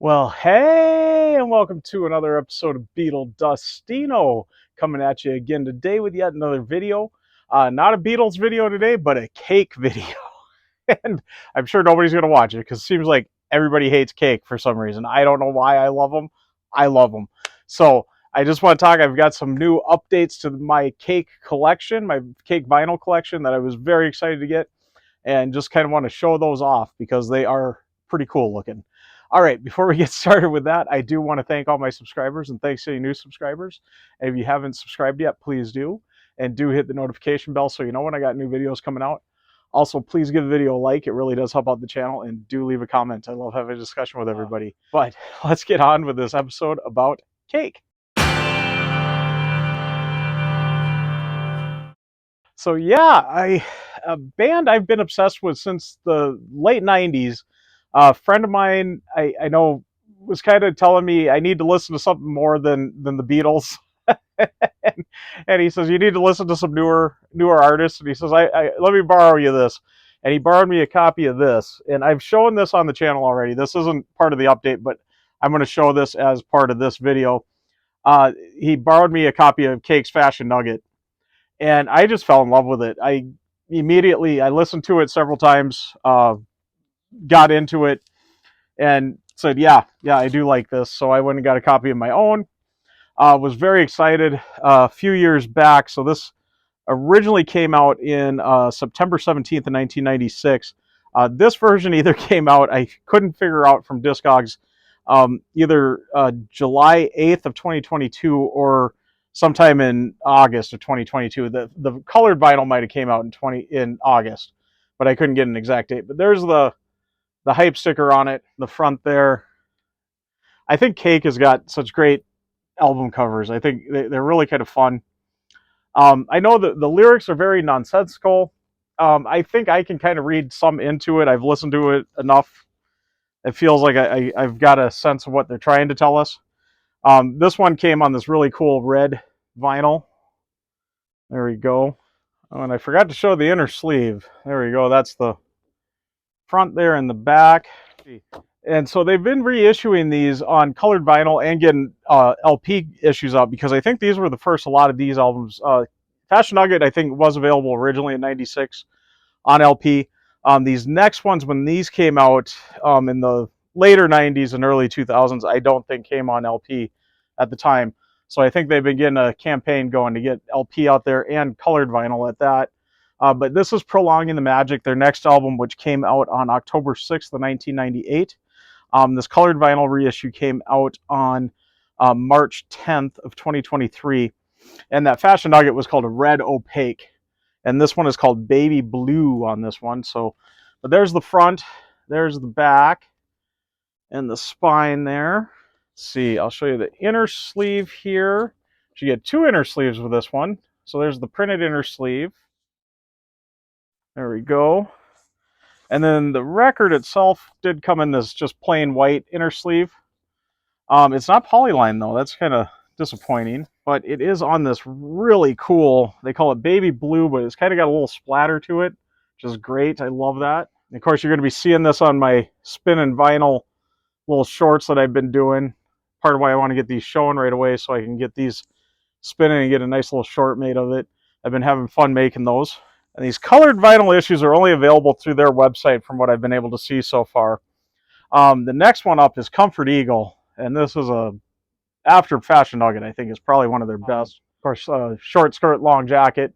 Well, hey, and welcome to another episode of Beetle Dustino, coming at you again today with yet another video. Not a Beatles video today, but a cake video. And I'm sure nobody's going to watch it because it seems like everybody hates cake for some reason. I don't know why I love them. I love them. So I just want to talk. I've got some new updates to my cake collection, my cake vinyl collection that I was very excited to get, and just kind of want to show those off because they are pretty cool looking. All right, before we get started with that, I do want to thank all my subscribers and thanks to any new subscribers. And if you haven't subscribed yet, please do. And do hit the notification bell so you know when I got new videos coming out. Also, please give the video a like. It really does help out the channel. And do leave a comment. I love having a discussion with everybody. But let's get on with this episode about cake. So yeah, a band I've been obsessed with since the late 90s. A friend of mine I know was kind of telling me I need to listen to something more than the Beatles. and he says you need to listen to some newer artists. And he says I let me borrow you this. And he borrowed me a copy of this. And I've shown this on the channel already. This isn't part of the update, but I'm going to show this as part of this video. He borrowed me a copy of Cake's Fashion Nugget, and I just fell in love with it. I listened to it several times, got into it, and said, yeah, I do like this. So I went and got a copy of my own. Was very excited a few years back. So this originally came out in September 17th of 1996. This version either came out, I couldn't figure out from Discogs, either July 8th of 2022 or sometime in August of 2022. The colored vinyl might have came out in August, but I couldn't get an exact date. But there's the hype sticker on it, the front there. I think Cake has got such great album covers. I think they're really kind of fun. I know that the lyrics are very nonsensical. I think I can kind of read some into it. I've listened to it enough. It feels like I've got a sense of what they're trying to tell us. This one came on this really cool red vinyl. There we go. Oh, and I forgot to show the inner sleeve. There we go. That's the front there and the back. And so they've been reissuing these on colored vinyl and getting LP issues out, because I think these were the first a lot of these albums. Fashion Nugget, I think, was available originally in '96 on LP. These next ones, when these came out in the later '90s and early 2000s, I don't think came on LP at the time. So I think they've been getting a campaign going to get LP out there and colored vinyl at that. But this is Prolonging the Magic, their next album, which came out on October 6th of 1998. This colored vinyl reissue came out on March 10th of 2023. And that Fashion Nugget was called a Red Opaque. And this one is called Baby Blue on this one. So, but there's the front, there's the back, and the spine there. Let's see, I'll show you the inner sleeve here. You get two inner sleeves with this one. So there's the printed inner sleeve. There we go. And then the record itself did come in this just plain white inner sleeve. It's not polyline though. That's kind of disappointing, but it is on this really cool, they call it baby blue, but it's kind of got a little splatter to it, which is great. I love that. And of course, you're going to be seeing this on my spin and vinyl little shorts that I've been doing. Part of why I want to get these shown right away so I can get these spinning and get a nice little short made of it. I've been having fun making those. And these colored vinyl issues are only available through their website from what I've been able to see so far. The next one up is Comfort Eagle, and this is after Fashion Nugget, I think is probably one of their best. Of course, short skirt, long jacket.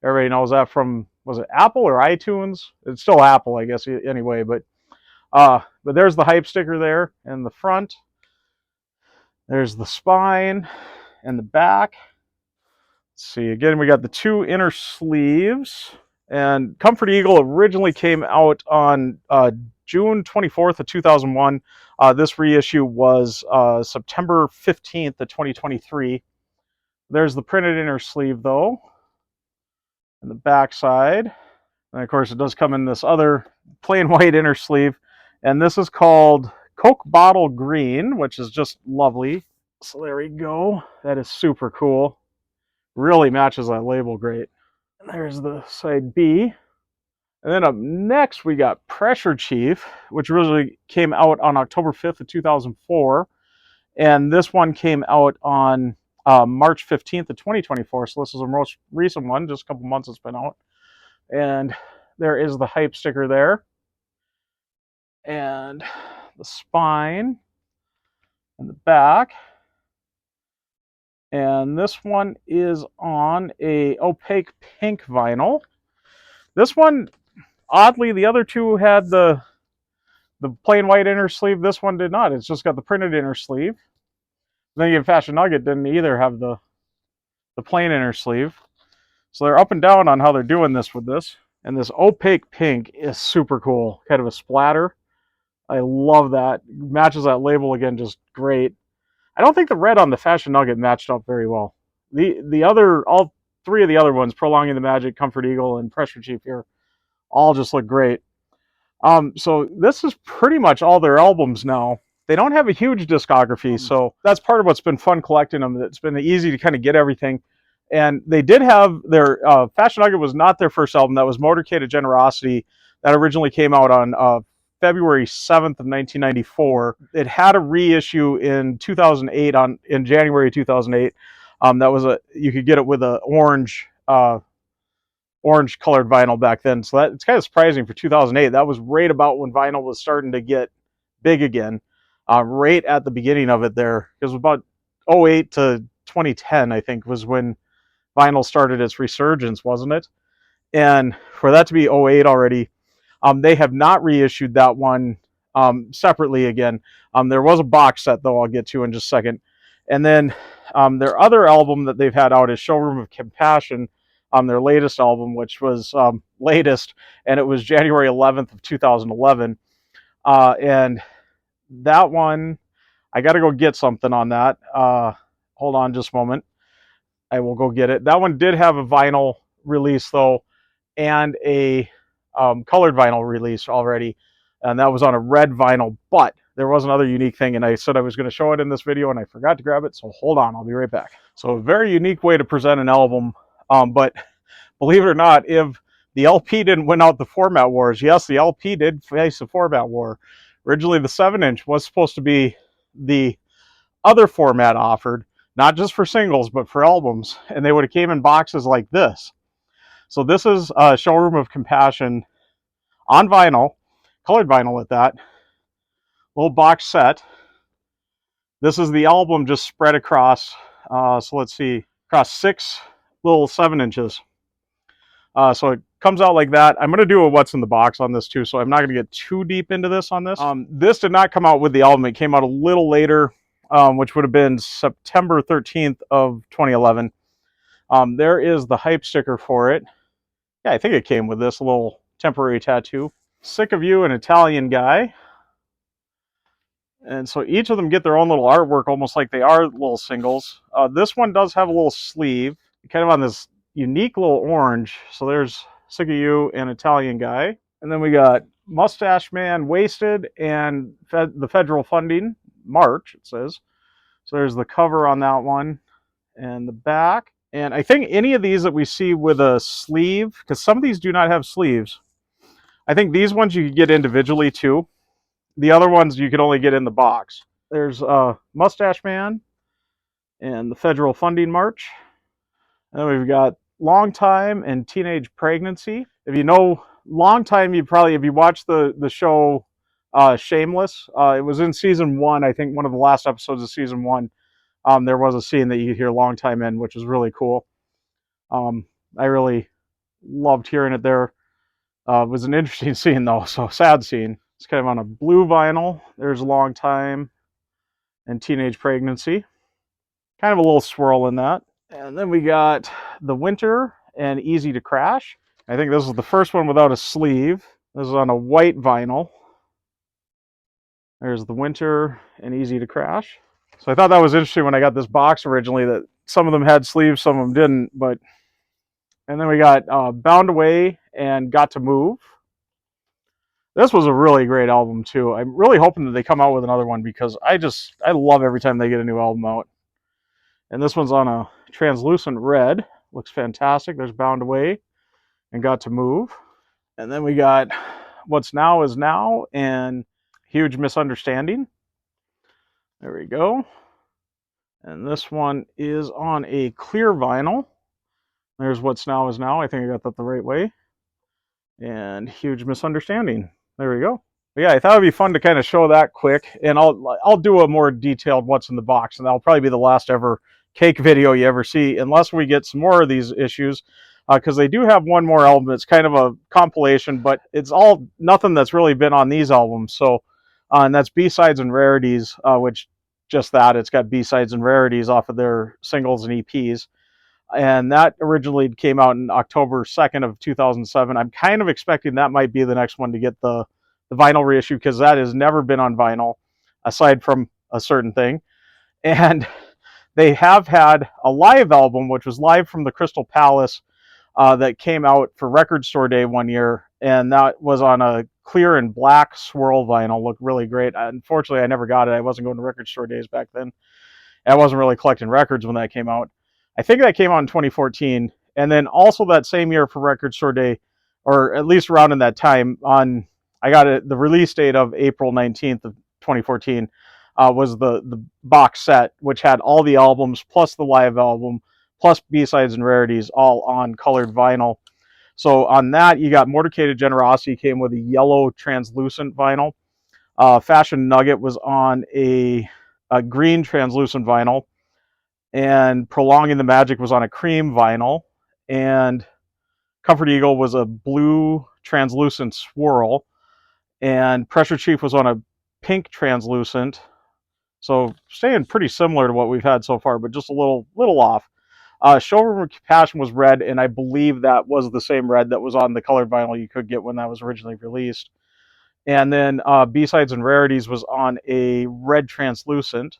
Everybody knows that from, was it Apple or iTunes? It's still Apple, I guess, anyway. But there's the hype sticker there in the front. There's the spine and the back. Let's see, again, we got the two inner sleeves. And Comfort Eagle originally came out on June 24th of 2001. This reissue was September 15th of 2023. There's the printed inner sleeve, though, and the back side. And, of course, it does come in this other plain white inner sleeve. And this is called Coke Bottle Green, which is just lovely. So there we go. That is super cool. Really matches that label great. And there's the side B. And And then up next, we got Pressure Chief, which originally came out on October 5th of 2004. And this one came out on March 15th of 2024. So this is the most recent one, just a couple months it's been out. And there is the hype sticker there. And the spine and the back. And this one is on a opaque pink vinyl. This one, oddly, the other two had the plain white inner sleeve. This one did not. It's just got the printed inner sleeve. Then again, Fashion Nugget didn't either have the plain inner sleeve. So they're up and down on how they're doing this with this. And this opaque pink is super cool. Kind of a splatter. I love that. Matches that label again just great. I don't think the red on the Fashion Nugget matched up very well. All three of the other ones, Prolonging the Magic, Comfort Eagle, and Pressure Chief here, all just look great. So this is pretty much all their albums now. They don't have a huge discography, so that's part of what's been fun collecting them. It's been easy to kind of get everything. And they did have their Fashion Nugget was not their first album. That was Motorcade of Generosity. That originally came out on February 7th of 1994. It had a reissue in 2008 in January 2008. That was you could get it with an orange colored vinyl back then. So it's kind of surprising for 2008. That was right about when vinyl was starting to get big again. Right at the beginning of it there. It was about 08 to 2010, I think, was when vinyl started its resurgence, wasn't it? And for that to be 08 already, they have not reissued that one separately again. There was a box set, though, I'll get to in just a second. And then their other album that they've had out is Showroom of Compassion, their latest album, which was latest, and it was January 11th of 2011. And that one, I got to go get something on that. Hold on just a moment. I will go get it. That one did have a vinyl release, though, and a colored vinyl release already. And that was on a red vinyl. But there was another unique thing, and I said I was going to show it in this video, and I forgot to grab it. So hold on. I'll be right back. So a very unique way to present an album. But believe it or not, if the LP didn't win out the format wars, yes, the LP did face a format war. Originally, the 7-inch was supposed to be the other format offered, not just for singles, but for albums. And they would have came in boxes like this. So this is Showroom of Compassion on vinyl, colored vinyl at that. Little box set. This is the album just spread across, so let's see, across 6 little 7-inches. So it comes out like that. I'm going to do a what's in the box on this too, so I'm not going to get too deep into this on this. This did not come out with the album. It came out a little later, which would have been September 13th of 2011. There is the hype sticker for it. Yeah, I think it came with this little temporary tattoo. Sick of You, an Italian guy. And so each of them get their own little artwork, almost like they are little singles. This one does have a little sleeve, kind of on this unique little orange. So there's Sick of You, an Italian guy. And then we got Mustache Man, Wasted, and the federal funding, March, it says. So there's the cover on that one and the back. And I think any of these that we see with a sleeve, because some of these do not have sleeves, I think these ones you could get individually too. The other ones you could only get in the box. There's Mustache Man and the federal funding march. And then we've got Long Time and Teenage Pregnancy. If you know Long Time, you probably, if you watched the show Shameless, it was in season 1, I think one of the last episodes of season 1. There was a scene that you could hear Long Time in, which was really cool. I really loved hearing it there. It was an interesting scene though, so sad scene. It's kind of on a blue vinyl. There's Long Time and Teenage Pregnancy. Kind of a little swirl in that. And then we got The Winter and Easy to Crash. I think this is the first one without a sleeve. This is on a white vinyl. There's The Winter and Easy to Crash. So I thought that was interesting when I got this box originally, that some of them had sleeves, some of them didn't. And then we got Bound Away and Got to Move. This was a really great album too. I'm really hoping that they come out with another one, because I love every time they get a new album out. And this one's on a translucent red. Looks fantastic. There's Bound Away and Got to Move. And then we got What's Now Is Now and Huge Misunderstanding. There we go. And this one is on a clear vinyl. There's What's Now Is Now. I think I got that the right way. And Huge Misunderstanding. There we go. But yeah, I thought it'd be fun to kind of show that quick, and I'll do a more detailed what's in the box, and that'll probably be the last ever Cake video you ever see, unless we get some more of these issues, because they do have one more album. It's kind of a compilation, but it's all nothing that's really been on these albums. So, and that's B-sides and rarities, which just that it's got B-sides and rarities off of their singles and EPs. And that originally came out in October 2nd of 2007. I'm kind of expecting that might be the next one to get the vinyl reissue, because that has never been on vinyl aside from a certain thing. And they have had a live album, which was live from the Crystal Palace, that came out for Record Store Day one year, and that was on a clear and black swirl vinyl. Looked really great. Unfortunately, I never got it. I wasn't going to Record Store Days back then. I wasn't really collecting records when that came out. I think that came out in 2014. And then also that same year for Record Store Day, or at least around in that time, I got it, the release date of April 19th of 2014, was the box set, which had all the albums, plus the live album, plus B-sides and rarities, all on colored vinyl. So on that, you got Motorcaded Generosity came with a yellow translucent vinyl. Fashion Nugget was on a green translucent vinyl, and Prolonging the Magic was on a cream vinyl, and Comfort Eagle was a blue translucent swirl, and Pressure Chief was on a pink translucent. So staying pretty similar to what we've had so far, but just a little off. Showroom of Compassion was red, and I believe that was the same red that was on the colored vinyl you could get when that was originally released. And then B-sides and rarities was on a red translucent,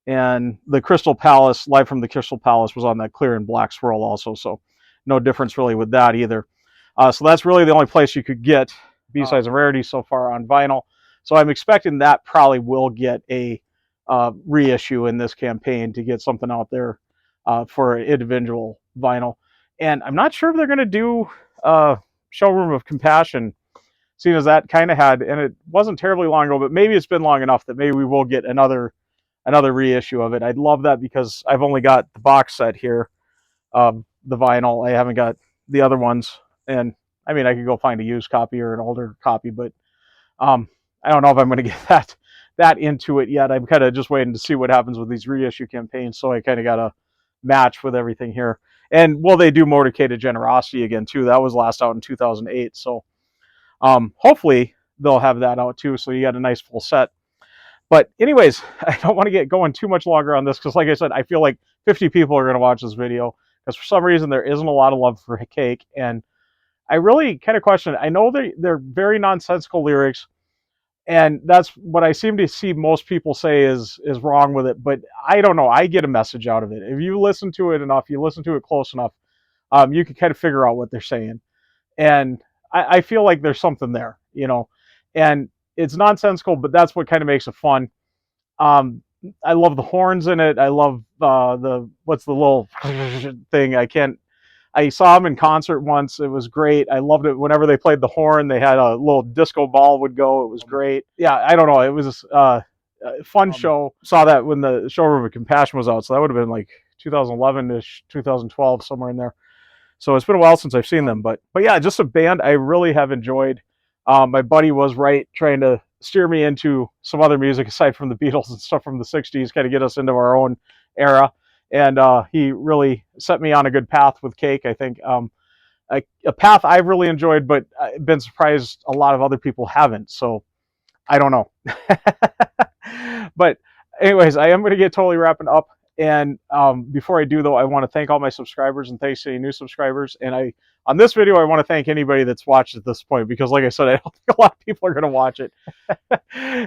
and the Crystal Palace, live from the Crystal Palace, was on that clear and black swirl also. So no difference really with that either. So that's really the only place you could get B-sides and rarities so far on vinyl. So I'm expecting that probably will get a reissue in this campaign to get something out there for an individual vinyl. And I'm not sure if they're going to do Showroom of Compassion, seeing as that kind of had, and it wasn't terribly long ago, but maybe it's been long enough that maybe we will get another reissue of it. I'd love that, because I've only got the box set here, the vinyl. I haven't got the other ones, and I mean, I could go find a used copy or an older copy, but I don't know if I'm going to get that into it yet. I'm kind of just waiting to see what happens with these reissue campaigns, so I kind of got to match with everything here. And will they do Motorcaded Generosity again too? That was last out in 2008, so hopefully they'll have that out too, so you got a nice full set. But anyways, I don't want to get going too much longer on this, because like I said, I feel like 50 people are going to watch this video, because for some reason there isn't a lot of love for Cake, and I really kind of question it. I know they're very nonsensical lyrics, and that's what I seem to see most people say is wrong with it, but I don't know. I get a message out of it. If you listen to it enough, you listen to it close enough, you can kind of figure out what they're saying. And I feel like there's something there, and it's nonsensical, but that's what kind of makes it fun. I love the horns in it. I love what's the little thing? I saw them in concert once. It was great. I loved it. Whenever they played the horn, they had a little disco ball would go. It was great. Yeah, I don't know. It was a fun show. Saw that when the Showroom of Compassion was out, so that would have been like 2011-ish, 2012, somewhere in there. So it's been a while since I've seen them, but yeah, just a band I really have enjoyed. My buddy was right, trying to steer me into some other music aside from the Beatles and stuff from the 60s, kind of get us into our own era. And he really set me on a good path with Cake, I think. A path I've really enjoyed, but I've been surprised a lot of other people haven't. So I don't know. But anyways, I am going to get totally wrapping up. And before I do, though, I want to thank all my subscribers, and thanks to any new subscribers. And on this video, I want to thank anybody that's watched at this point, because like I said, I don't think a lot of people are going to watch it.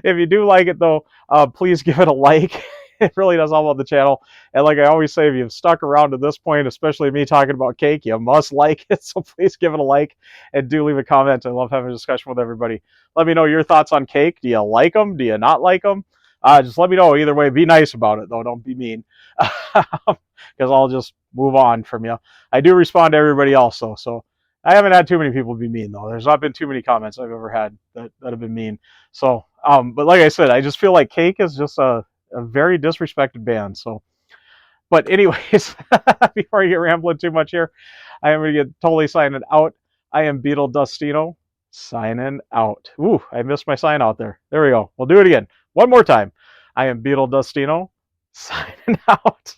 If you do like it, though, please give it a like. It really does help out the channel. And like I always say, if you've stuck around to this point, especially me talking about Cake, you must like it. So please give it a like, and do leave a comment. I love having a discussion with everybody. Let me know your thoughts on Cake. Do you like them? Do you not like them? Just let me know either way. Be nice about it, though. Don't be mean, because I'll just move on from you. I do respond to everybody also. So I haven't had too many people be mean though. There's not been too many comments I've ever had that have been mean. So, but like I said, I just feel like Cake is just a very disrespected band. So, but anyways, before I get rambling too much here, I am going to get totally signing out. I am Beetle Dustino signing out. Ooh, I missed my sign out there. There we go. We'll do it again. One more time. I am Beetle Dustino signing out.